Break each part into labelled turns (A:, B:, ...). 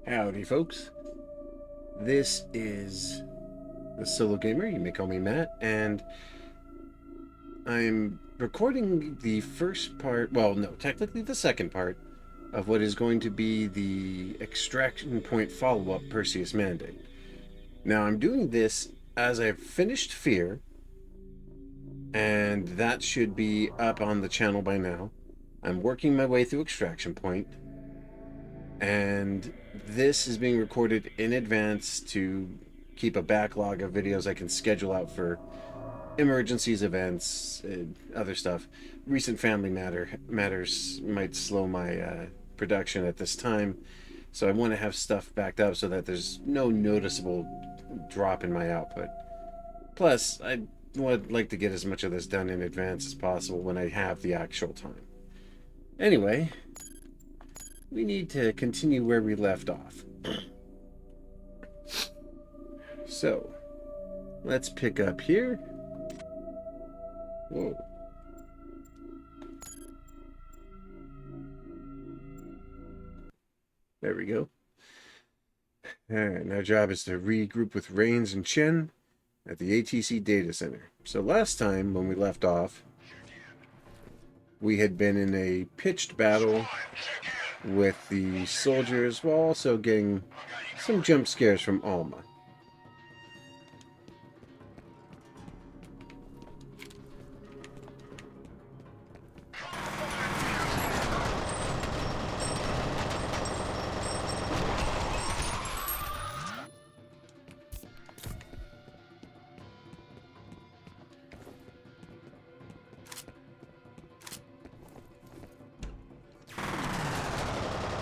A: Howdy, folks. This is the Solo Gamer. You may call me Matt, and I'm recording the first part. Well, no, technically the second part of what is going to be the extraction point follow-up Perseus Mandate. Now, I'm doing this as I've finished Fear, and that should be up on the channel by now. I'm working my way through Extraction Point, and this is being recorded in advance to keep a backlog of videos I can schedule out for emergencies, events, other stuff. Recent family matters might slow my production at this time, so I want to have stuff backed up so that there's no noticeable drop in my output. Plus, I would like to get as much of this done in advance as possible when I have the actual time. Anyway, we need to continue where we left off. So, let's pick up here. Whoa. There we go. And our job is to regroup with Rains and Chen at the ATC data center. So last time when we left off, we had been in a pitched battle with the soldiers while also getting some jump scares from Alma.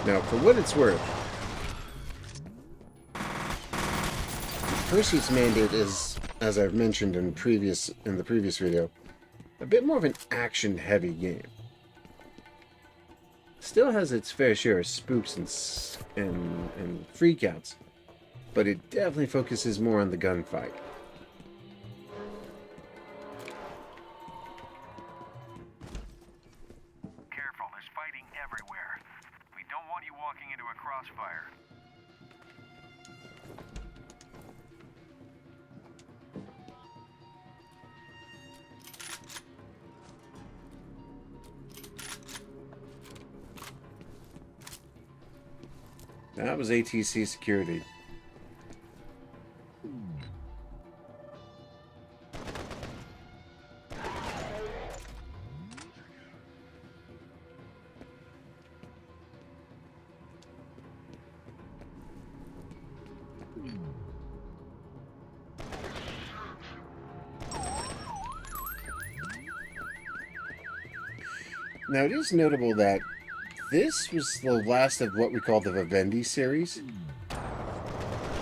A: Now, for what it's worth, Perseus Mandate is, as I've mentioned in the previous video, a bit more of an action-heavy game. Still has its fair share of spooks and freakouts, but it definitely focuses more on the gunfight.
B: Careful, there's fighting everywhere. We don't want you walking into a crossfire.
A: That was ATC security. Now, it is notable that this was the last of what we call the Vivendi series,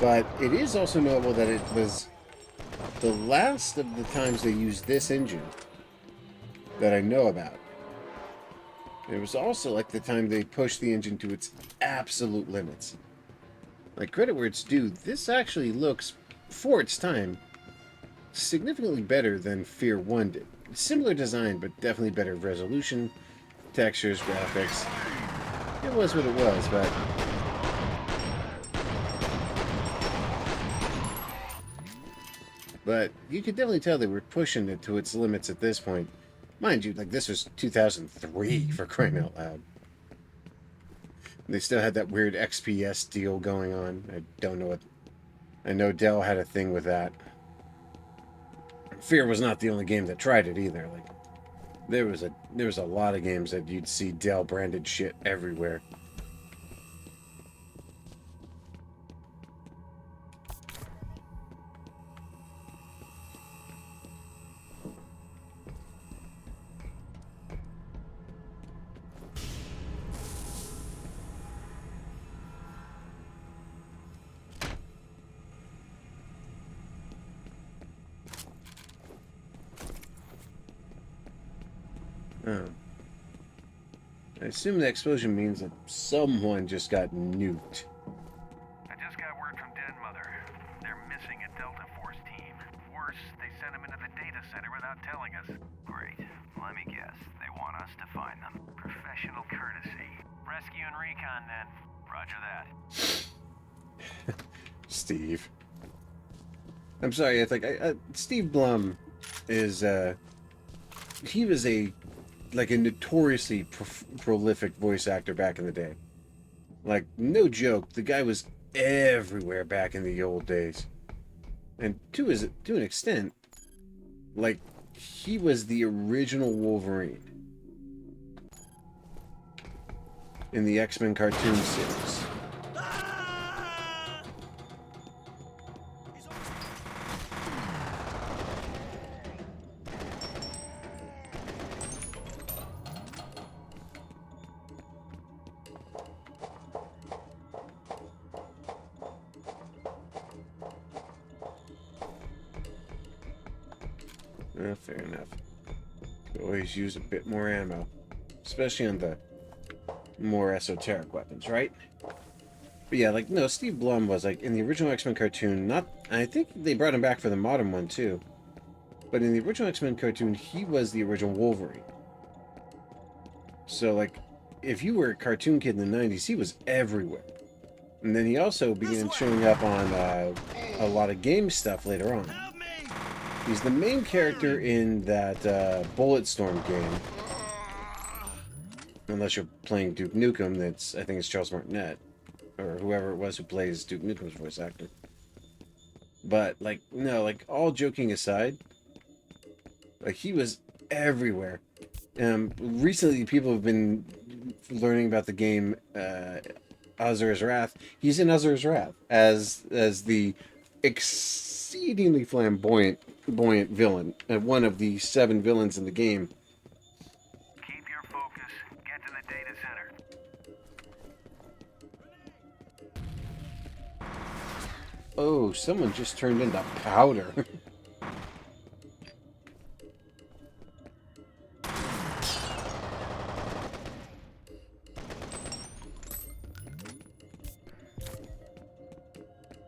A: but it is also notable that it was the last of the times they used this engine that I know about. It was also like the time they pushed the engine to its absolute limits. Like, credit where it's due, this actually looks, for its time, significantly better than Fear 1 did. Similar design, but definitely better resolution, textures, graphics. It was what it was, but you could definitely tell they were pushing it to its limits at this point. Mind you, like, this was 2003, for crying out loud. They still had that weird XPS deal going on. I don't know what... I know Dell had a thing with that. Fear was not the only game that tried it either. Like, there was a lot of games that you'd see Dell branded shit everywhere. Oh. I assume the explosion means that someone just got nuked.
B: I just got word from Den Mother. They're missing a Delta Force team. Worse, they sent them into the data center without telling us. Great. Let me guess. They want us to find them. Professional courtesy. Rescue and recon, then. Roger that.
A: Steve. I'm sorry. It's like Steve Blum is. He was a notoriously prolific voice actor back in the day. Like, no joke, the guy was everywhere back in the old days. And to an extent, like, he was the original Wolverine in the X-Men cartoon series. Fair enough. Could always use a bit more ammo, especially on the more esoteric weapons, right? But yeah, like, no, Steve Blum was, like, in the original X-Men cartoon, not... I think they brought him back for the modern one, too. But in the original X-Men cartoon, he was the original Wolverine. So, like, if you were a cartoon kid in the 90s, he was everywhere. And then he also began showing up on a lot of game stuff later on. He's the main character in that Bulletstorm game. Unless you're playing Duke Nukem, I think it's Charles Martinet. Or whoever it was who plays Duke Nukem's voice actor. But, like, no, like, all joking aside, like, he was everywhere. Recently, people have been learning about the game Azura's Wrath. He's in Azura's Wrath as the exceedingly flamboyant villain, one of the 7 villains in the game.
B: Keep your focus. Get to the data center.
A: Oh, someone just turned into powder.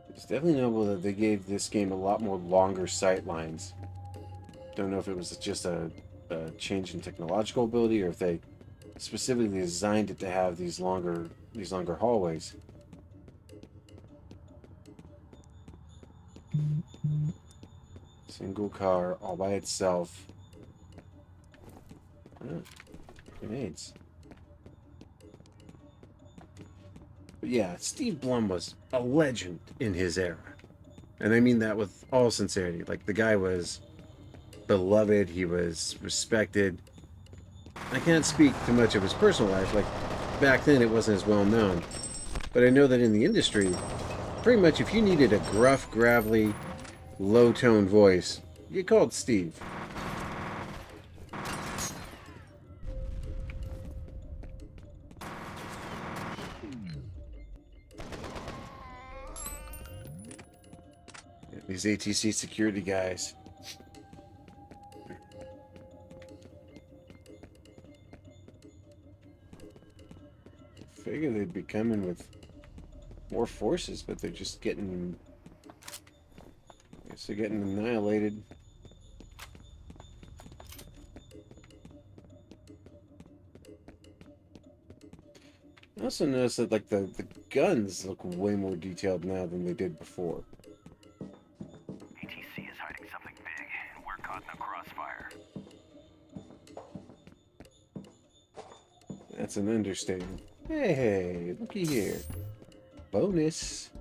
A: It's definitely notable that they gave this game a lot more longer sight lines. Don't know if it was just a change in technological ability or if they specifically designed it to have these longer hallways. Single car all by itself. Grenades. But yeah, Steve Blum was a legend in his era. And I mean that with all sincerity. Like, the guy was beloved, he was respected. I can't speak too much of his personal life. Like, back then it wasn't as well known. But I know that in the industry, pretty much if you needed a gruff, gravelly, low-tone voice, you called Steve. These ATC security guys. Figure they'd be coming with more forces, but they're just getting... I guess they're getting annihilated. I also noticed that, like, the guns look way more detailed now than they did before.
B: ATC is hiding something big, and we're caught in a crossfire.
A: That's an understatement. Hey, looky here. Bonus.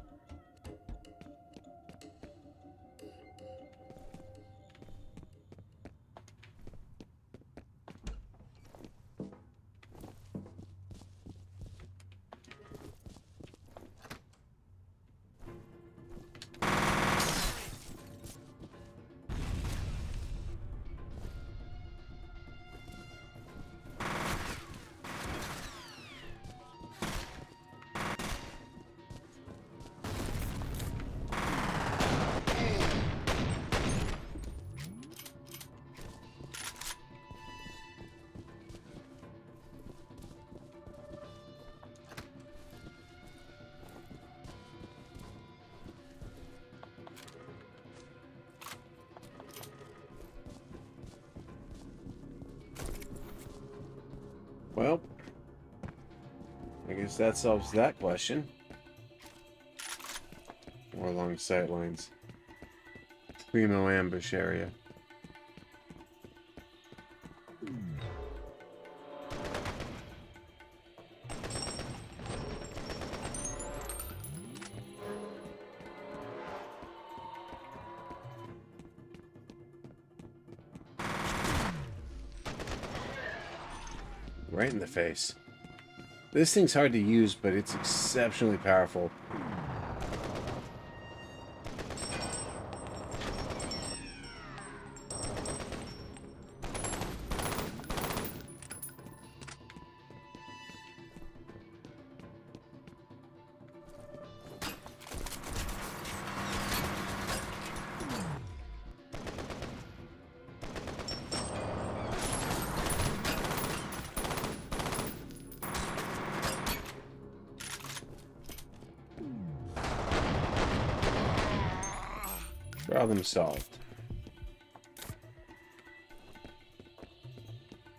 A: Well, I guess that solves that question. Or along the sidelines. Primo ambush area. Right in the face. This thing's hard to use, but it's exceptionally powerful. Problem solved.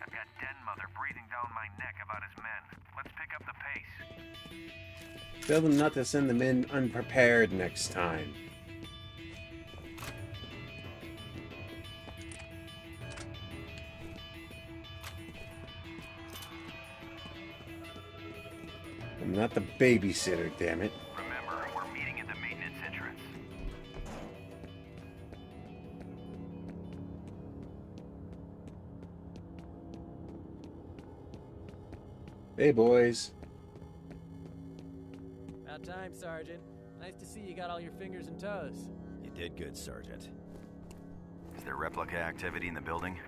B: I've got Den Mother breathing down my neck about his men. Let's pick up the pace.
A: Tell them not to send them in unprepared next time. I'm not the babysitter, damn it.
B: Remember, we're meeting at the maintenance entrance.
A: Hey, boys.
C: About time, Sergeant. Nice to see you got all your fingers and toes.
D: You did good, Sergeant.
B: Is there replica activity in the building?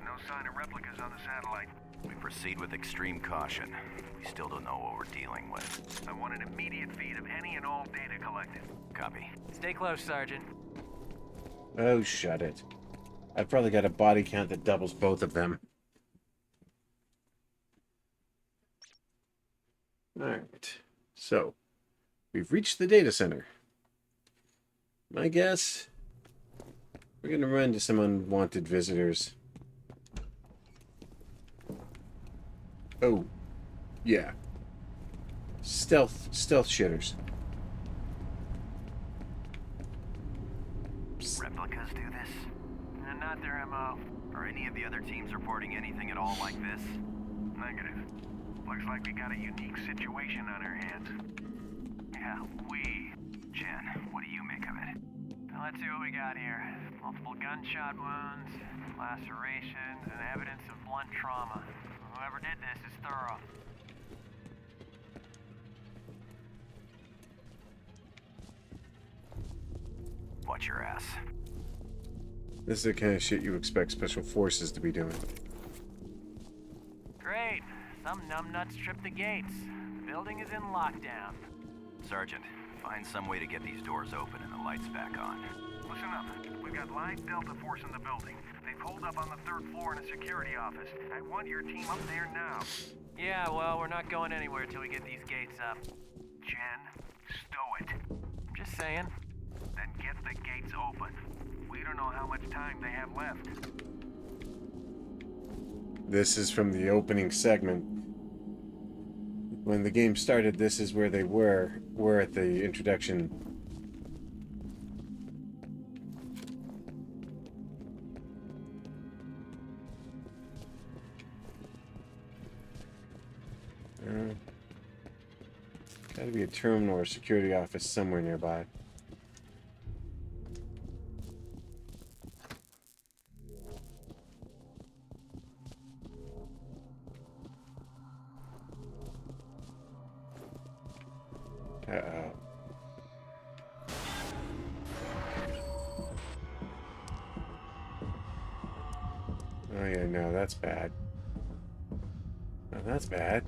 B: No sign of replicas on the satellite.
D: We proceed with extreme caution. We still don't know what we're dealing with.
B: I want an immediate feed of any and all data collected.
D: Copy.
C: Stay close, Sergeant.
A: Oh, shut it. I've probably got a body count that doubles both of them. Alright. So, we've reached the data center. My guess, we're going to run into some unwanted visitors. Oh, yeah. Stealth shitters.
B: Replicas do this?
C: Not their MO.
B: Are any of the other teams reporting anything at all like this? Negative. Looks like we got a unique situation on our hands. Yeah, we. Jen, what do you make of it?
C: Now let's see what we got here. Multiple gunshot wounds, lacerations, and evidence of blunt trauma. Whoever did this is thorough.
B: Watch your ass.
A: This is the kind of shit you expect special forces to be doing.
C: Great. Some numbnuts tripped the gates. The building is in lockdown.
D: Sergeant, find some way to get these doors open and the lights back on.
B: Listen up. We've got live Delta Force in the building. They've holed up on the third floor in a security office. I want your team up there now.
C: Yeah, well, we're not going anywhere till we get these gates up.
B: Jen, stow it.
C: I'm just saying.
B: Then get the gates open. We don't know how much time they have left.
A: This is from the opening segment. When the game started, this is where they were at the introduction. Gotta be a terminal or security office somewhere nearby. Uh-oh. Oh yeah, no, that's bad. Oh, that's bad.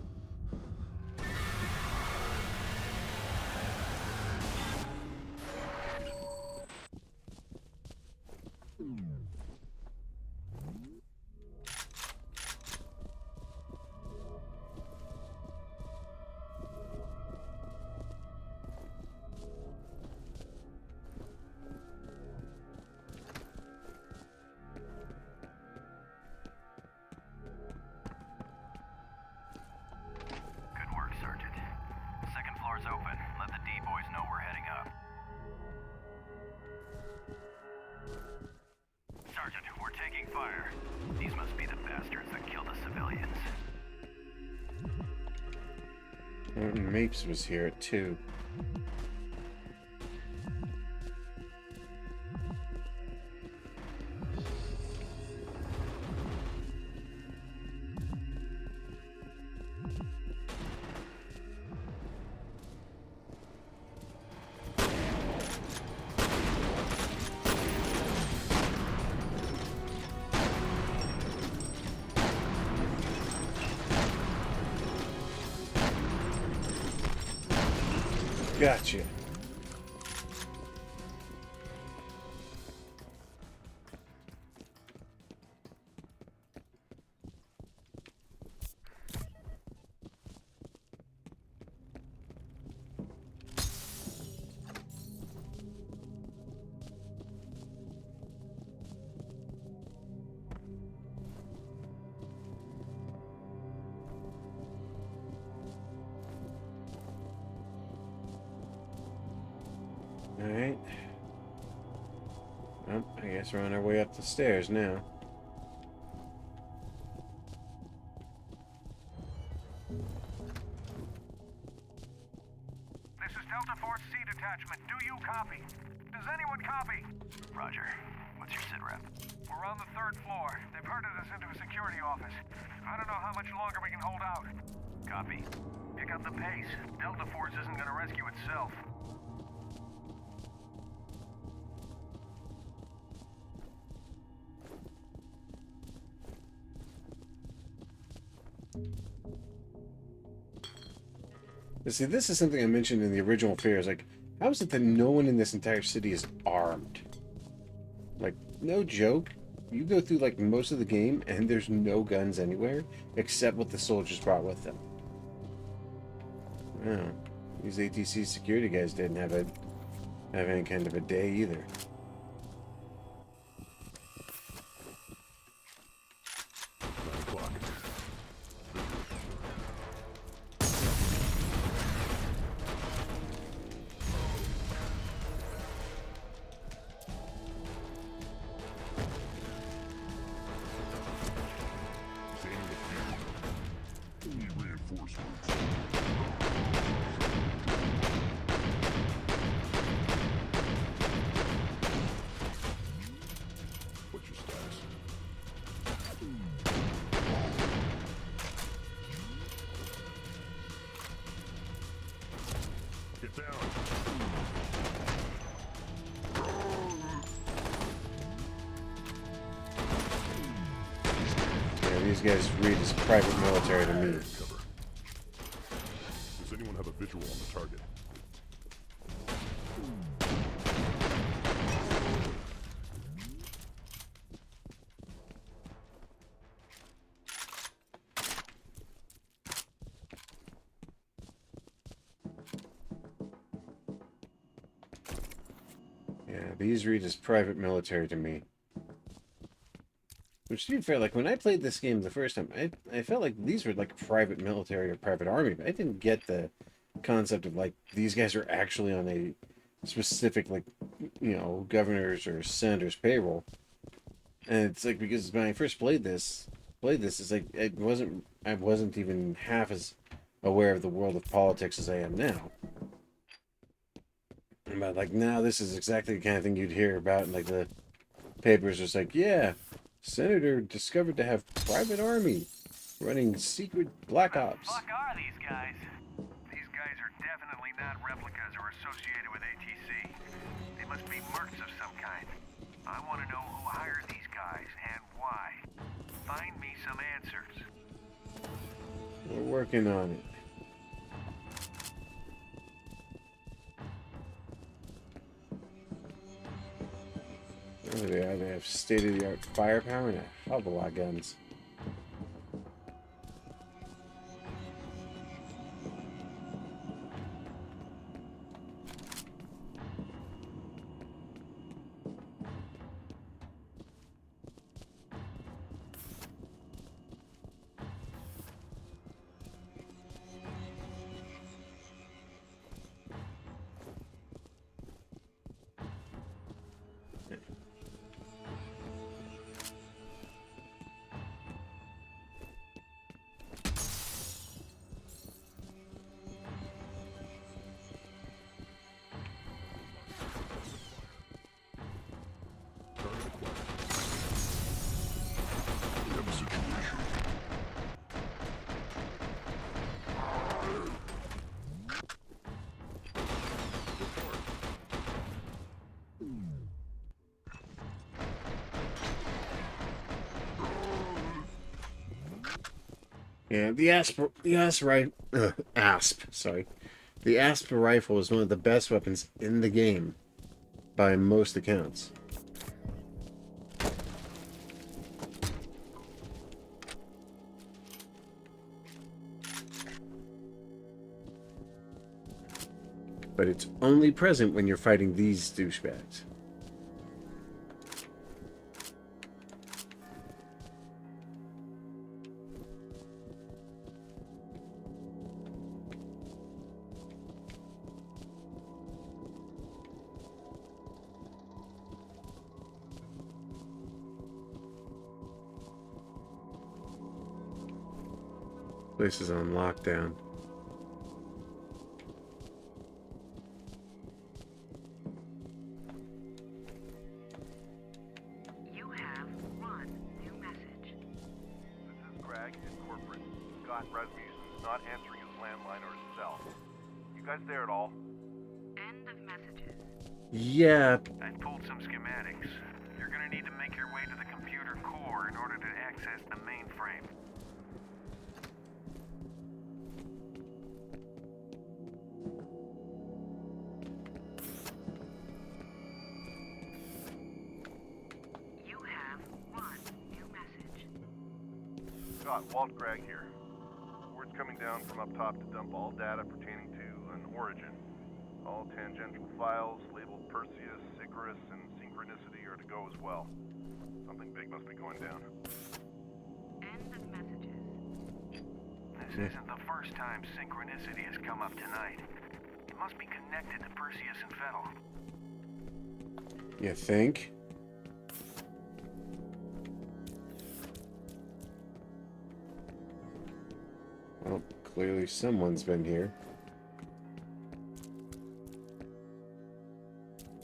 B: Good work, Sergeant. Second floor's open. Let the D-boys know we're heading up.
D: Sergeant, we're taking fire. These must be the bastards that killed the civilians.
A: Mapes was here at 2. Gotcha. Alright. Well, I guess we're on our way up the stairs now.
B: This is Delta Force C detachment. Do you copy? Does anyone copy?
D: Roger. What's your sit rep?
B: We're on the 3rd floor. They've herded us into a security office. I don't know how much longer we can hold out.
D: Copy.
B: Pick up the pace. Delta Force isn't gonna rescue itself.
A: But see, this is something I mentioned in the original fairs. Like, how is it that no one in this entire city is armed? Like, no joke. You go through, like, most of the game, and there's no guns anywhere, except what the soldiers brought with them. Oh, these ATC security guys didn't have any kind of a day either. These guys read as private military to me.
E: Does anyone have a visual on the target?
A: Yeah, these read as private military to me. Which, to be fair, like, when I played this game the first time, I felt like these were, like, private military or private army, but I didn't get the concept of, like, these guys are actually on a specific, like, you know, governor's or senator's payroll. And it's, like, because when I first played this, it's like, I wasn't even half as aware of the world of politics as I am now. But, like, now this is exactly the kind of thing you'd hear about in, like, the papers. Just like, yeah, Senator discovered to have private army running secret black ops.
C: What the fuck are these guys?
B: These guys are definitely not replicas or associated with ATC. They must be mercs of some kind. I want to know who hired these guys and why. Find me some answers.
A: We're working on it. Oh, they have state-of-the-art firepower and a hell of a lot of guns. Yeah, the asp rifle is one of the best weapons in the game by most accounts. But it's only present when you're fighting these douchebags. Place is on lockdown.
E: You have one new message.
F: This is Greg in corporate. Scott Rasmussen's not answering his landline or his cell. You guys there at all?
E: End of messages.
A: Yeah,
B: I've pulled some schematics. You're gonna need to make your way to the computer core in order to access the mainframe.
E: You have one new message.
F: Scott, Walt Gregg here. Word's coming down from up top to dump all data pertaining to an origin. All tangential files labeled Perseus, Icarus, and Synchronicity are to go as well. Something big must be going down.
E: End of messages.
B: This isn't the first time Synchronicity has come up tonight. It must be connected to Perseus and Fettel.
A: you think? Well, clearly someone's been here.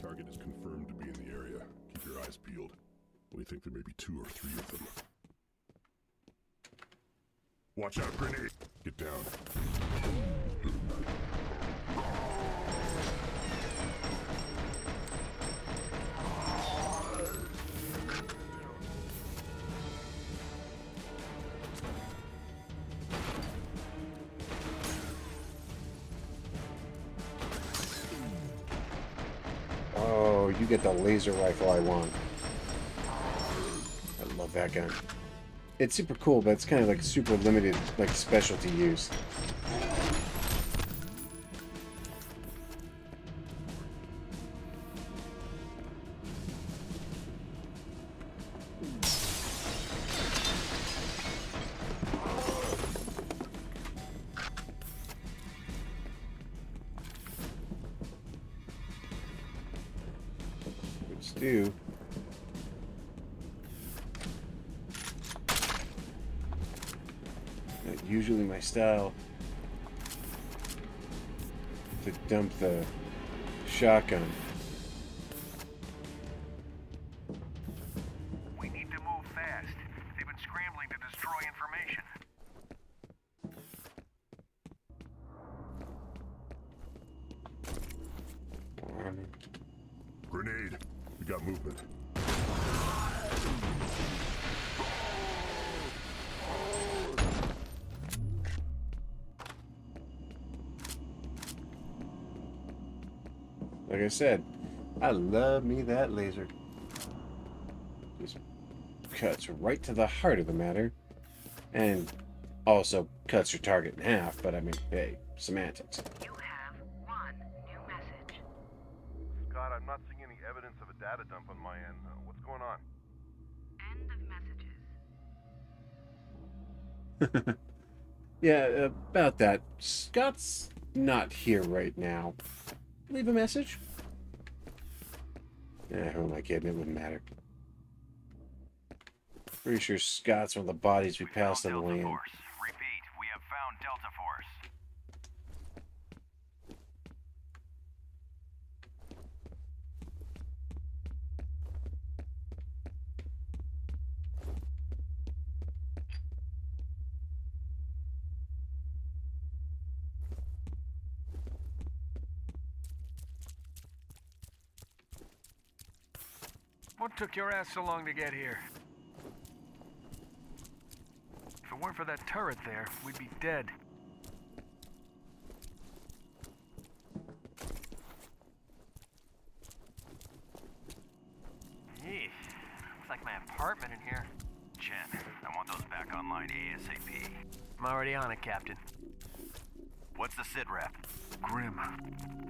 G: Target is confirmed to be in the area. Keep your eyes peeled. We think there may be 2 or 3 of them. Watch out, grenade! Get down.
A: Oh, you get the laser rifle I want. I love that gun. It's super cool, but it's kind of like super limited, like specialty use. Which do. Not usually my style to dump the shotgun.
B: We need to move fast. They've been scrambling to destroy information.
G: Grenade! We got movement.
A: Like I said, I love me that laser. Just cuts right to the heart of the matter. And also cuts your target in half, but I mean, hey, semantics.
E: You have one new message.
F: Scott, I'm not seeing any evidence of a data dump on my end. What's going on?
E: End of messages.
A: Yeah, about that. Scott's not here right now. Leave a message? Who am I kidding? It wouldn't matter. Pretty sure Scott's one of the bodies we passed on the
B: Delta
A: land.
B: Force. Repeat, we have found Delta Force. What took your ass so long to get here? If it
C: If it weren't for that turret there, we'd be dead. Yeesh. Looks like my apartment in here.
D: Chen, I want those back online ASAP.
C: I'm already on it, Captain.
D: What's the sit rep?
C: Grim.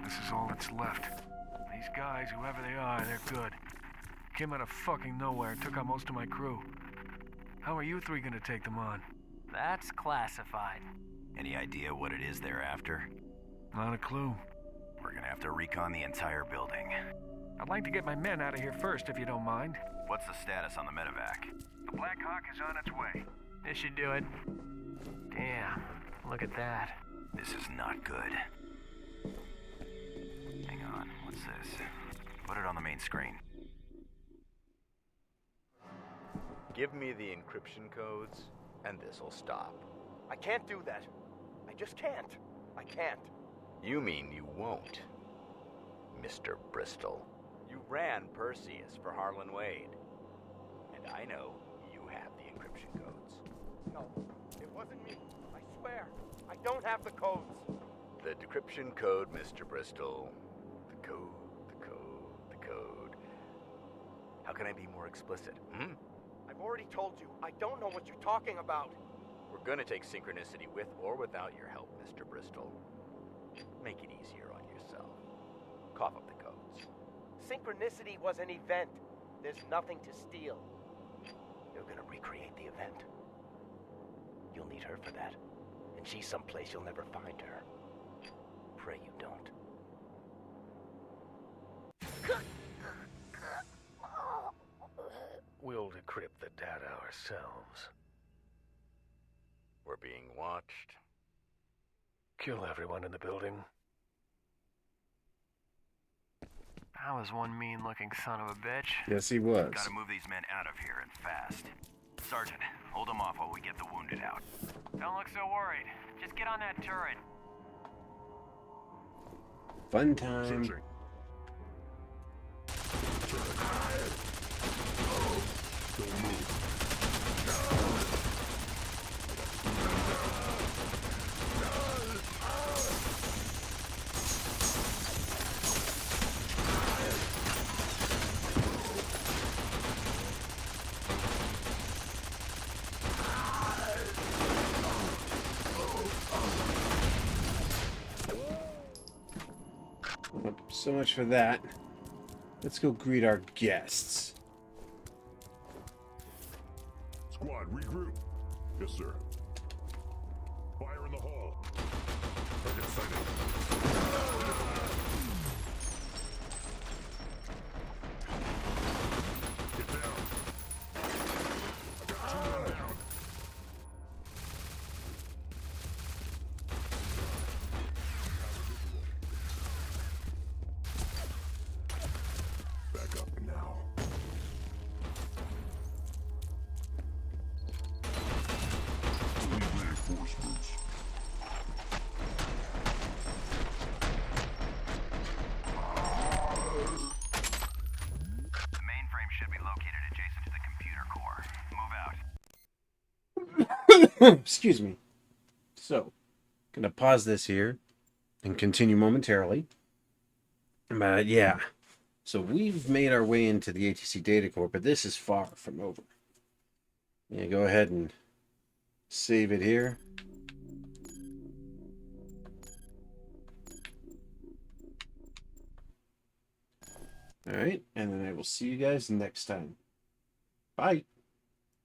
C: This is all that's left. These guys, whoever they are, they're good. Came out of fucking nowhere and took out most of my crew. How are you three gonna take them on? That's classified.
D: Any idea what it is they're after?
C: Not a clue.
D: We're gonna have to recon the entire building.
C: I'd like to get my men out of here first, if you don't mind.
D: What's the status on the medevac?
B: The Black Hawk is on its way.
C: This should do it. Damn, look at that.
D: This is not good. Hang on, what's this? Put it on the main screen.
H: Give me the encryption codes, and this'll stop.
I: I can't do that. I just can't. I can't.
H: You mean you won't, Mr. Bristol. You ran Perseus for Harlan Wade. And I know you have the encryption codes.
I: No, it wasn't me. I swear. I don't have the codes.
H: The decryption code, Mr. Bristol. The code. How can I be more explicit,
I: I've already told you. I don't know what you're talking about.
H: We're gonna take synchronicity with or without your help, Mr. Bristol. Make it easier on yourself. Cough up the codes.
I: Synchronicity was an event. There's nothing to steal. You're gonna recreate the event. You'll need her for that. And she's someplace you'll never find her. Pray you don't.
B: We'll decrypt the data ourselves.
H: We're being watched.
B: Kill everyone in the building.
C: That was one mean-looking son of a bitch.
A: Yes, he was.
D: Gotta move these men out of here and fast. Sergeant, hold them off while we get the wounded out.
C: Don't look so worried. Just get on that turret.
A: Fun time.
G: Searching. Don't move.
A: So much for that. Let's go greet our guests.
G: Squad, regroup. Yes, sir. Fire in the hall. Target sighted. Get down. I got 2 men down. Back up now. Reinforcements.
D: The mainframe should be located adjacent to the computer core. Move out.
A: Excuse me. So, gonna pause this here and continue momentarily. But yeah, so we've made our way into the ATC data core, but this is far from over. Yeah, go ahead and save it here. All right, and then I will see you guys next time. Bye.